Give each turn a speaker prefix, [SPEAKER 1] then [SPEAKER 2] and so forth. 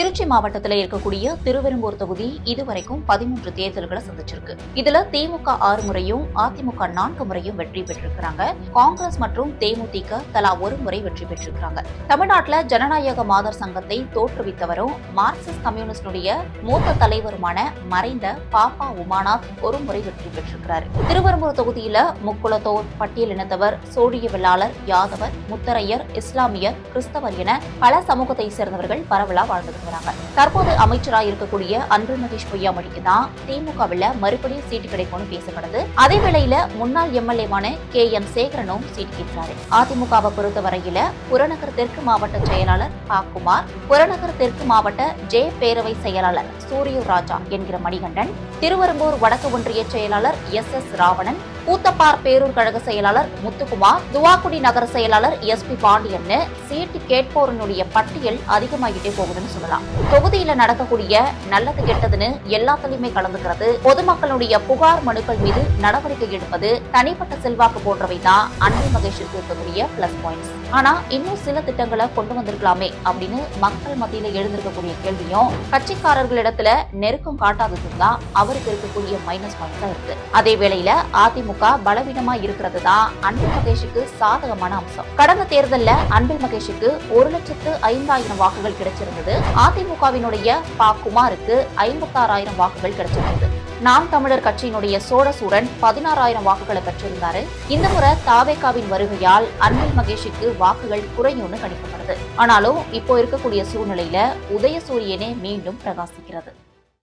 [SPEAKER 1] திருச்சி மாவட்டத்தில் இருக்கக்கூடிய திருவெரும்பூர் தொகுதி இதுவரைக்கும் 13 தேர்தல்களை சந்திச்சிருக்கு. இதுல திமுக 6 முறையும் அதிமுக 4 முறையும் வெற்றி பெற்றிருக்கிறாங்க. காங்கிரஸ் மற்றும் தேமுதிக தலா ஒரு முறை வெற்றி பெற்றிருக்கிறாங்க. தமிழ்நாட்டில் ஜனநாயக மாதர் சங்கத்தை தோற்றுவித்தவரும் மார்க்சிஸ்ட் கம்யூனிஸ்டுடைய மூத்த தலைவருமான மறைந்த பாப்பா உமாநாத் ஒரு முறை வெற்றி பெற்றிருக்கிறார். திருவெரும்பூர் தொகுதியில முக்குளத்தோர், பட்டியலினத்தவர், சோழிய வெள்ளாளர், யாதவர், முத்தரையர், இஸ்லாமியர், கிறிஸ்தவர் என பல சமூகத்தை சேர்ந்தவர்கள் பரவலா வாழ்ந்து வராங்க. தற்போது அமைச்சராக இருக்கக்கூடிய அன்பில் மகேஷ் பொய்யாமொழிக்கு தான் திமுகவில் மறுபடியும் சீட்டு கிடைக்கும்னு பேசப்படுது. அதே வேளையில முன்னாள் எம்எல்ஏவான KN சேகரனும் சீட்டு கேட்கிறாரு. அதிமுகவை பொறுத்தவரையில புறநகர் தெற்கு மாவட்ட செயலாளர் குமார், புறநகர் தெற்கு மாவட்ட பேரவை செயலாளர் சூரியராஜா என்கிற மணிகண்டன், திருவெரும்பூர் வடக்கு ஒன்றிய செயலாளர் SS ராவணன், கூத்தப்பார் பேரூர் கழக செயலாளர் முத்துக்குமார், துவாக்குடி நகர செயலாளர் SP பாண்டியன் சீட்டு கேட்போரனுடைய பட்டியல் அதிகமாகிட்டே போகுதுன்னு சொல்லலாம். தொகுதியில நடக்கக்கூடிய நல்லது கெட்டதுன்னு எல்லாத்திலுமே கலந்துக்கிறது, பொதுமக்களுடைய புகார் மனுக்கள் மீது நடவடிக்கை எடுப்பது, தனிப்பட்ட செல்வாக்கு போன்றவை தான் அன்பில் மகேஷிற்கு இருக்கக்கூடிய பிளஸ் பாயிண்ட்ஸ். ஆனா இன்னும் சில திட்டங்களை கொண்டு வந்திருக்கலாமே அப்படின்னு மக்கள் மத்தியில எழுந்திருக்கக்கூடிய கேள்வியும், கட்சிக்காரர்களிடத்துல நெருக்கம் காட்டாததும் தான் அவருக்கு இருக்கக்கூடிய மைனஸ் பாயிண்ட்ஸா இருக்கு. அதே வேளையில அதிமுக பலவீனமா இருக்கிறது தான் அன்பில் மகேஷுக்கு சாதகமான அம்சம். கடந்த தேர்தலில் அன்பில் மகேஷுக்கு 1,05,000 வாக்குகள் கிடைச்சிருந்தது. அதிமுகவினுடைய குமாருக்கு 56,000 வாக்குகள் கிடைச்சிருந்தது. நாம் தமிழர் கட்சியினுடைய சோழசூரன் 16,000 வாக்குகளை பெற்றிருந்தாரு. இந்த முறை தாவேகாவின் வருகையால் அன்பில் மகேஷுக்கு வாக்குகள் குறையும்னு கணிக்கப்படுது. ஆனாலும் இப்போ இருக்கக்கூடிய சூழ்நிலையில உதயசூரியனே மீண்டும் பிரகாசிக்கிறது.